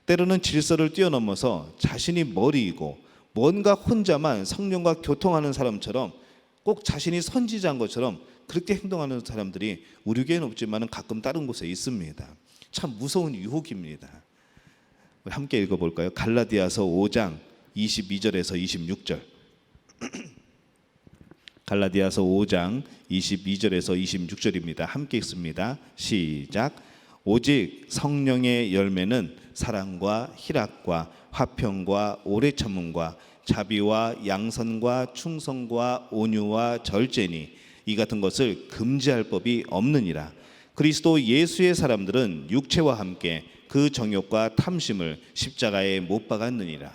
때로는 질서를 뛰어넘어서 자신이 머리이고 뭔가 혼자만 성령과 교통하는 사람처럼 꼭 자신이 선지자인 것처럼 그렇게 행동하는 사람들이 우리 교회는 없지만 가끔 다른 곳에 있습니다. 참 무서운 유혹입니다. 함께 읽어볼까요? 갈라디아서 5장 22절에서 26절. 갈라디아서 5장 22절에서 26절입니다. 함께 읽습니다. 시작. 오직 성령의 열매는 사랑과 희락과 화평과 오래 참음과 자비와 양선과 충성과 온유와 절제니 이 같은 것을 금지할 법이 없느니라. 그리스도 예수의 사람들은 육체와 함께 그 정욕과 탐심을 십자가에 못 박았느니라.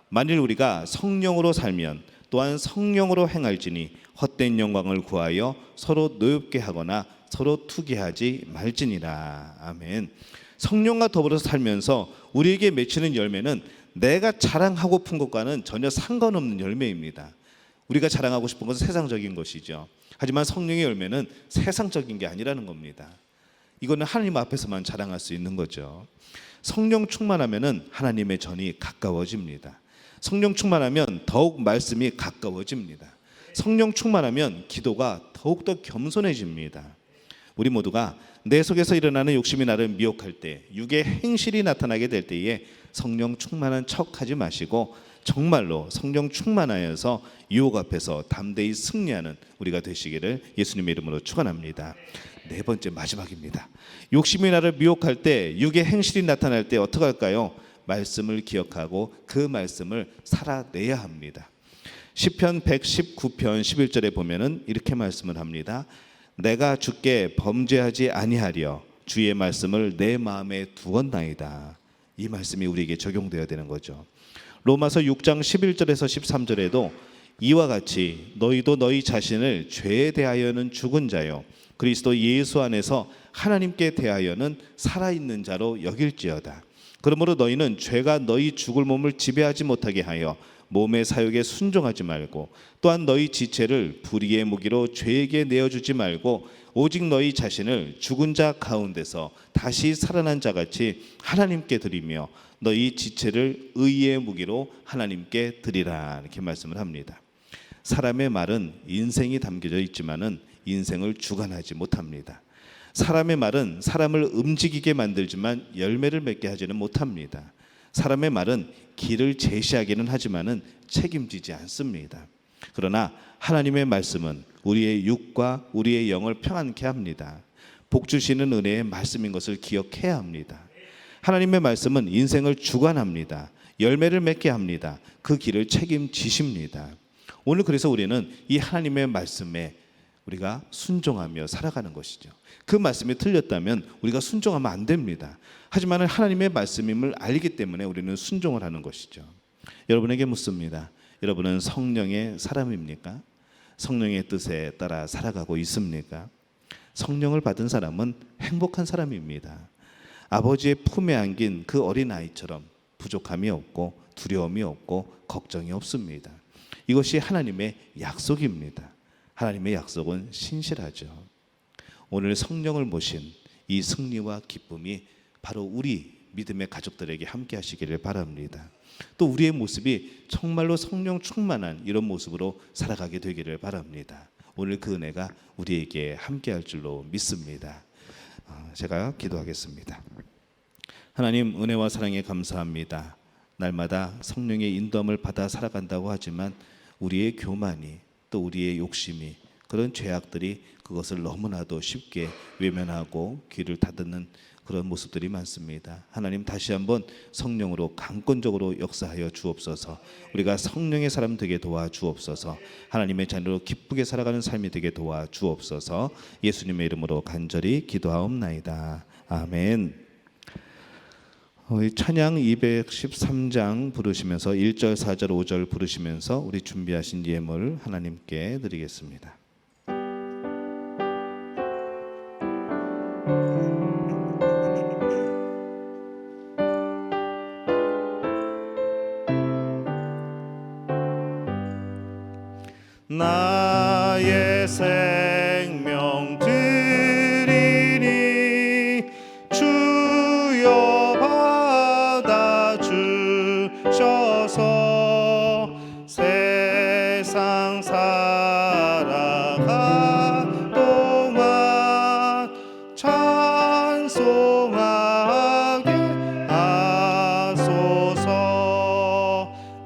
만일 우리가 성령으로 살면 또한 성령으로 행할지니 헛된 영광을 구하여 서로 노엽게 하거나 서로 투기하지 말지니라. 아멘. 성령과 더불어서 살면서 우리에게 맺히는 열매는 내가 자랑하고픈 것과는 전혀 상관없는 열매입니다. 우리가 자랑하고 싶은 것은 세상적인 것이죠. 하지만 성령의 열매는 세상적인 게 아니라는 겁니다. 이거는 하나님 앞에서만 자랑할 수 있는 거죠. 성령 충만하면은 하나님의 전이 가까워집니다. 성령 충만하면 더욱 말씀이 가까워집니다. 성령 충만하면 기도가 더욱더 겸손해집니다. 우리 모두가 내 속에서 일어나는 욕심이 나를 미혹할 때, 육의 행실이 나타나게 될 때에 성령 충만한 척하지 마시고 정말로 성령 충만하여서 유혹 앞에서 담대히 승리하는 우리가 되시기를 예수님의 이름으로 축원합니다. 네 번째 마지막입니다. 욕심이 나를 미혹할 때, 육의 행실이 나타날 때 어떻게 할까요? 말씀을 기억하고 그 말씀을 살아내야 합니다. 시편 119편 11절에 보면은 이렇게 말씀을 합니다. 내가 주께 범죄하지 아니하려 주의 말씀을 내 마음에 두었나이다. 이 말씀이 우리에게 적용되어야 되는 거죠. 로마서 6장 11절에서 13절에도 이와 같이 너희도 너희 자신을 죄에 대하여는 죽은 자요 그리스도 예수 안에서 하나님께 대하여는 살아있는 자로 여길지어다. 그러므로 너희는 죄가 너희 죽을 몸을 지배하지 못하게 하여 몸의 사욕에 순종하지 말고 또한 너희 지체를 불의의 무기로 죄에게 내어주지 말고 오직 너희 자신을 죽은 자 가운데서 다시 살아난 자같이 하나님께 드리며 너희 지체를 의의 무기로 하나님께 드리라 이렇게 말씀을 합니다. 사람의 말은 인생이 담겨져 있지만은 인생을 주관하지 못합니다. 사람의 말은 사람을 움직이게 만들지만 열매를 맺게 하지는 못합니다. 사람의 말은 길을 제시하기는 하지만은 책임지지 않습니다. 그러나 하나님의 말씀은 우리의 육과 우리의 영을 평안케 합니다. 복 주시는 은혜의 말씀인 것을 기억해야 합니다. 하나님의 말씀은 인생을 주관합니다. 열매를 맺게 합니다. 그 길을 책임지십니다. 오늘 그래서 우리는 이 하나님의 말씀에 우리가 순종하며 살아가는 것이죠. 그 말씀이 틀렸다면 우리가 순종하면 안 됩니다. 하지만 하나님의 말씀임을 알기 때문에 우리는 순종을 하는 것이죠. 여러분에게 묻습니다. 여러분은 성령의 사람입니까? 성령의 뜻에 따라 살아가고 있습니까? 성령을 받은 사람은 행복한 사람입니다. 아버지의 품에 안긴 그 어린아이처럼 부족함이 없고 두려움이 없고 걱정이 없습니다. 이것이 하나님의 약속입니다. 하나님의 약속은 신실하죠. 오늘 성령을 모신 이 승리와 기쁨이 바로 우리 믿음의 가족들에게 함께 하시기를 바랍니다. 또 우리의 모습이 정말로 성령 충만한 이런 모습으로 살아가게 되기를 바랍니다. 오늘 그 은혜가 우리에게 함께 할 줄로 믿습니다. 제가 기도하겠습니다. 하나님, 은혜와 사랑에 감사합니다. 날마다 성령의 인도함을 받아 살아간다고 하지만 우리의 교만이 또 우리의 욕심이 그런 죄악들이 그것을 너무나도 쉽게 외면하고 귀를 닫는 그런 모습들이 많습니다. 하나님, 다시 한번 성령으로 강권적으로 역사하여 주옵소서. 우리가 성령의 사람 되게 도와 주옵소서. 하나님의 자녀로 기쁘게 살아가는 삶이 되게 도와 주옵소서. 예수님의 이름으로 간절히 기도하옵나이다. 아멘. 찬양 213장 부르시면서 1절, 4절, 5절 부르시면서 우리 준비하신 예물 하나님께 드리겠습니다. 나의 생명 드리니 주여 받아주셔서 세상 살아가 동안 찬송하게 하소서.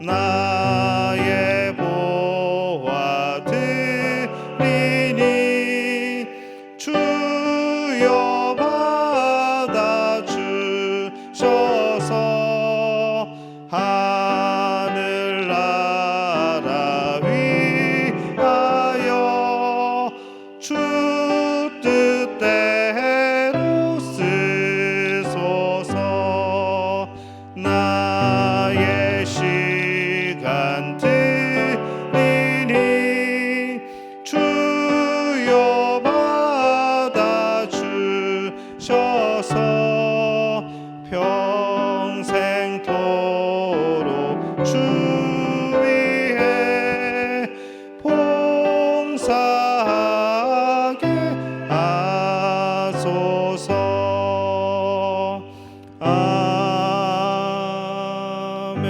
나의 보화 드리니 주여 받아주셔서 하늘나라 위하여 주 뜻대로 쓰소서. 나의 시간 드리니 주여 받아주셔서 평생토록 주 위해 봉사하게 하소서. 아멘.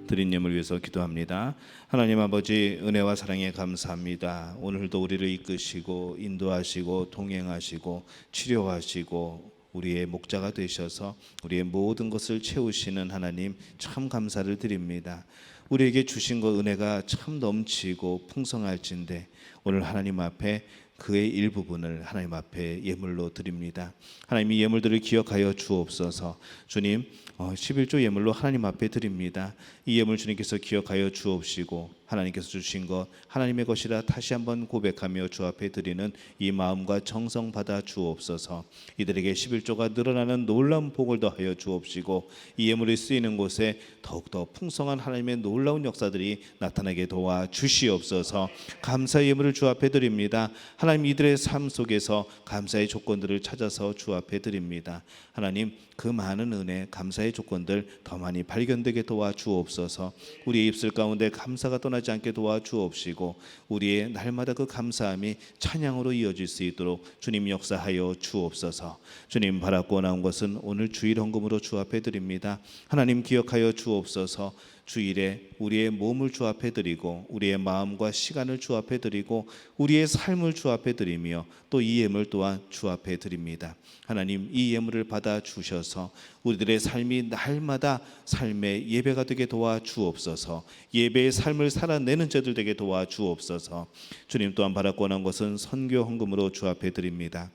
드린 예물 위해서 기도합니다. 하나님 아버지, 은혜와 사랑에 감사합니다. 오늘도 우리를 이끄시고 인도하시고 동행하시고 치료하시고 우리의 목자가 되셔서 우리의 모든 것을 채우시는 하나님, 참 감사를 드립니다. 우리에게 주신 것 은혜가 참 넘치고 풍성할진데 오늘 하나님 앞에 그의 일부분을 하나님 앞에 예물로 드립니다. 하나님, 이 예물들을 기억하여 주옵소서. 주님, 11조 예물로 하나님 앞에 드립니다. 이 예물 주님께서 기억하여 주옵시고 하나님께서 주신 것 하나님의 것이라 다시 한번 고백하며 주 앞에 드리는 이 마음과 정성 받아 주옵소서. 이들에게 11조가 늘어나는 놀라운 복을 더하여 주옵시고 이 예물이 쓰이는 곳에 더욱더 풍성한 하나님의 놀라운 역사들이 나타나게 도와 주시옵소서. 감사의 예물을 주 앞에 드립니다. 하나님, 이들의 삶 속에서 감사의 조건들을 찾아서 주 앞에 드립니다. 하나님, 그 많은 은혜, 감사의 조건들 더 많이 발견되게 도와 주옵소서. 우리의 입술 가운데 감사가 떠나지 않게 도와 주옵시고 우리의 날마다 그 감사함이 찬양으로 이어질 수 있도록 주님 역사하여 주옵소서. 주님, 바라고 나온 것은 오늘 주일 헌금으로 주 앞에 드립니다. 하나님, 기억하여 주옵소서. 주일에 우리의 몸을 주 앞에 드리고 우리의 마음과 시간을 주 앞에 드리고 우리의 삶을 주 앞에 드리며 또 이 예물 또한 주 앞에 드립니다. 하나님, 이 예물을 받아 주셔서 우리들의 삶이 날마다 삶의 예배가 되게 도와 주옵소서. 예배의 삶을 살아내는 자들 되게 도와 주옵소서. 주님, 또한 바라고 원한 것은 선교 헌금으로 주 앞에 드립니다.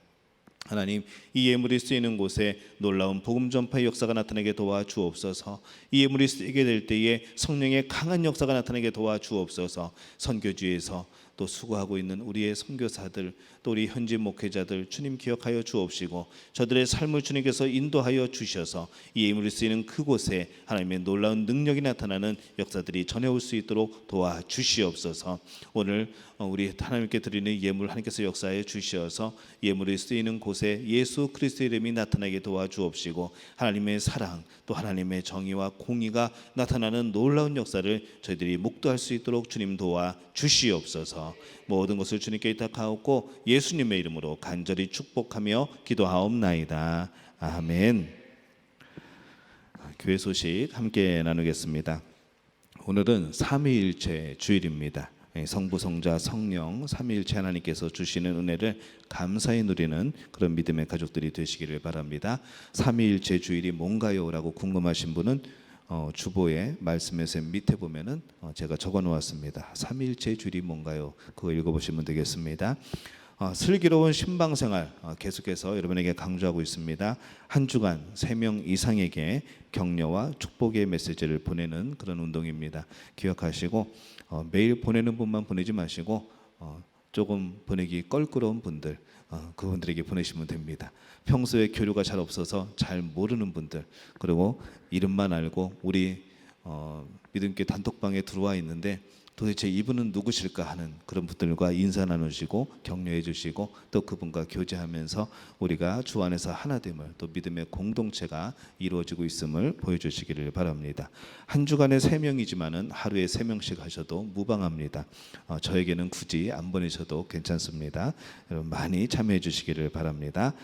하나님, 이 예물이 쓰이는 곳에 놀라운 복음 전파의 역사가 나타나게 도와 주옵소서. 이 예물이 쓰이게 될 때에 성령의 강한 역사가 나타나게 도와 주옵소서. 선교지에서 또 수고하고 있는 우리의 선교사들, 또 우리 현지 목회자들 주님 기억하여 주옵시고 저들의 삶을 주님께서 인도하여 주셔서 이 예물이 쓰이는 그곳에 하나님의 놀라운 능력이 나타나는 역사들이 전해올 수 있도록 도와 주시옵소서. 오늘 우리 하나님께 드리는 예물 하나님께서 역사해 주셔서 예물이 쓰이는 곳에 예수 그리스도의 이름이 나타나게 도와 주옵시고 하나님의 사랑 또 하나님의 정의와 공의가 나타나는 놀라운 역사를 저희들이 목도할 수 있도록 주님 도와 주시옵소서. 모든 것을 주님께 의탁하옵고 예수님의 이름으로 간절히 축복하며 기도하옵나이다. 아멘. 교회 소식 함께 나누겠습니다. 오늘은 삼위일체 주일입니다. 성부, 성자, 성령 삼위일체 하나님께서 주시는 은혜를 감사히 누리는 그런 믿음의 가족들이 되시기를 바랍니다. 삼위일체 주일이 뭔가요? 라고 궁금하신 분은 주보의 말씀에서 밑에 보면은 제가 적어 놓았습니다. 삼위일체 주일이 뭔가요? 그거 읽어보시면 되겠습니다. 슬기로운 신방생활 계속해서 여러분에게 강조하고 있습니다. 한 주간 3명 이상에게 격려와 축복의 메시지를 보내는 그런 운동입니다. 기억하시고 매일 보내는 분만 보내지 마시고 조금 보내기 껄끄러운 분들 그분들에게 보내시면 됩니다. 평소에 교류가 잘 없어서 잘 모르는 분들, 그리고 이름만 알고 우리 믿음교회 단톡방에 들어와 있는데 도대체 이분은 누구실까 하는 그런 분들과 인사 나누시고 격려해 주시고 또 그분과 교제하면서 우리가 주 안에서 하나됨을, 또 믿음의 공동체가 이루어지고 있음을 보여주시기를 바랍니다. 한 주간에 3명이지만은 하루에 3명씩 하셔도 무방합니다. 저에게는 굳이 안 보내셔도 괜찮습니다. 여러분 많이 참여해 주시기를 바랍니다.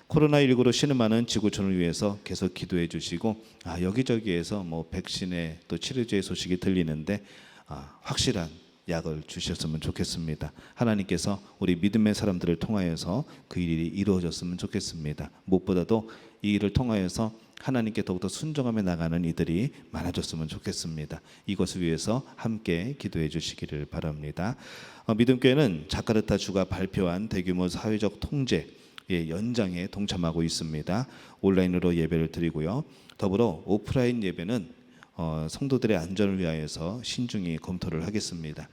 코로나19로 신음하는 지구촌을 위해서 계속 기도해 주시고 여기저기에서 뭐 백신의 또 치료제의 소식이 들리는데 확실한 약을 주셨으면 좋겠습니다. 하나님께서 우리 믿음의 사람들을 통하여서 그 일이 이루어졌으면 좋겠습니다. 무엇보다도 이 일을 통하여서 하나님께 더욱더 순종하며 나가는 이들이 많아졌으면 좋겠습니다. 이것을 위해서 함께 기도해 주시기를 바랍니다. 믿음교회는 자카르타 주가 발표한 대규모 사회적 통제의 연장에 동참하고 있습니다. 온라인으로 예배를 드리고요. 더불어 오프라인 예배는 성도들의 안전을 위하여서 신중히 검토를 하겠습니다.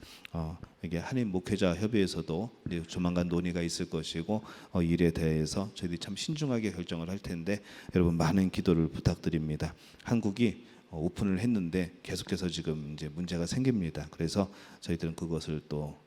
이게 한인 목회자 협의회에서도 조만간 논의가 있을 것이고 이 일에 대해서 저희들이 참 신중하게 결정을 할 텐데 여러분 많은 기도를 부탁드립니다. 한국이 오픈을 했는데 계속해서 지금 이제 문제가 생깁니다. 그래서 저희들은 그것을 또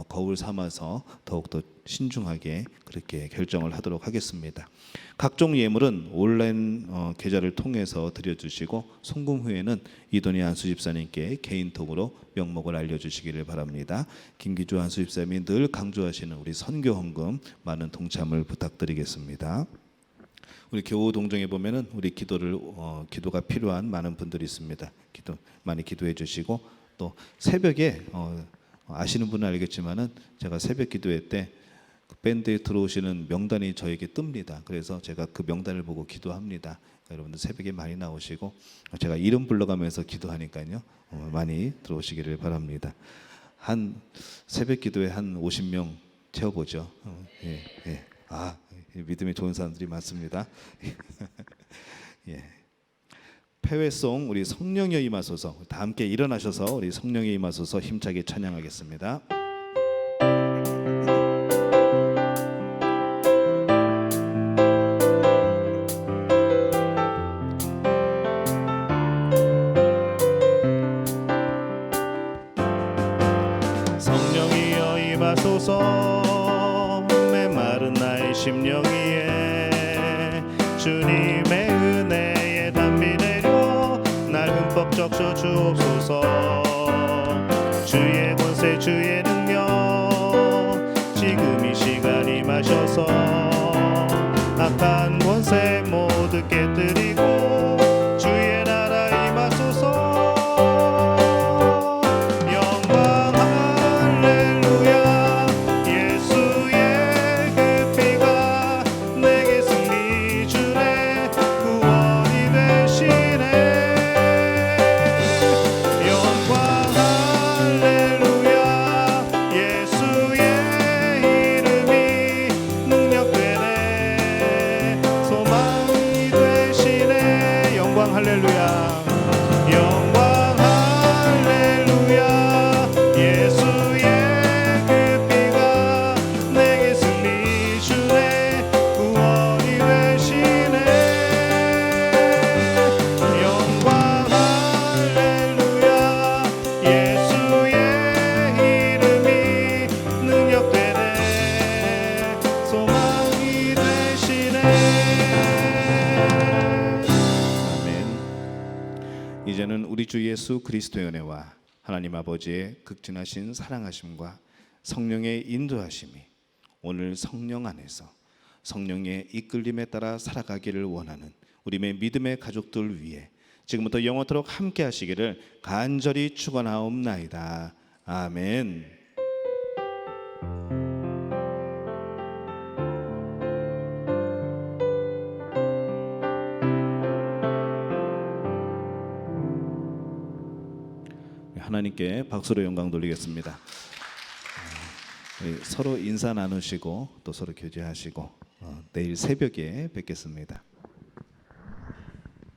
거울 삼아서 더욱더 신중하게 그렇게 결정을 하도록 하겠습니다. 각종 예물은 온라인 계좌를 통해서 드려주시고 송금 후에는 이돈희 안수 집사님께 개인톡으로 명목을 알려주시기를 바랍니다. 김기주 안수 집사님이 늘 강조하시는 우리 선교 헌금 많은 동참을 부탁드리겠습니다. 우리 교우 동정에 보면은 우리 기도가 필요한 많은 분들이 있습니다. 많이 기도해 주시고 또 새벽에 아시는 분은 알겠지만은 제가 새벽 기도회 때 그 밴드에 들어오시는 명단이 저에게 뜹니다. 그래서 제가 그 명단을 보고 기도합니다. 여러분들 새벽에 많이 나오시고 제가 이름 불러가면서 기도하니까요. 많이 들어오시기를 바랍니다. 한 새벽 기도회 한 50명 채워보죠. 예. 믿음이 좋은 사람들이 많습니다. 예. 패회송 우리 성령여 임하소서 다 함께 일어나셔서 우리 성령여 임하소서 힘차게 찬양하겠습니다. 성령이여 임하소서 메마른 나의 심령 위에 주님의 은혜에 담비 내려 날 흠뻑 적셔 주옵소서. 주의 권세 주의 능력 지금 이 시간 임하셔서 악한 권세 모두 깨뜨리고 주의 나라 임하소서. 이제는 우리 주 예수 그리스도의 은혜와 하나님 아버지의 극진하신 사랑하심과 성령의 인도하심이 오늘 성령 안에서 성령의 이끌림에 따라 살아가기를 원하는 우리의 믿음의 가족들 위해 지금부터 영원토록 함께 하시기를 간절히 축원하옵나이다. 아멘. 하나님께 박수로 영광 돌리겠습니다. 서로 인사 나누시고 또 서로 교제하시고 내일 새벽에 뵙겠습니다.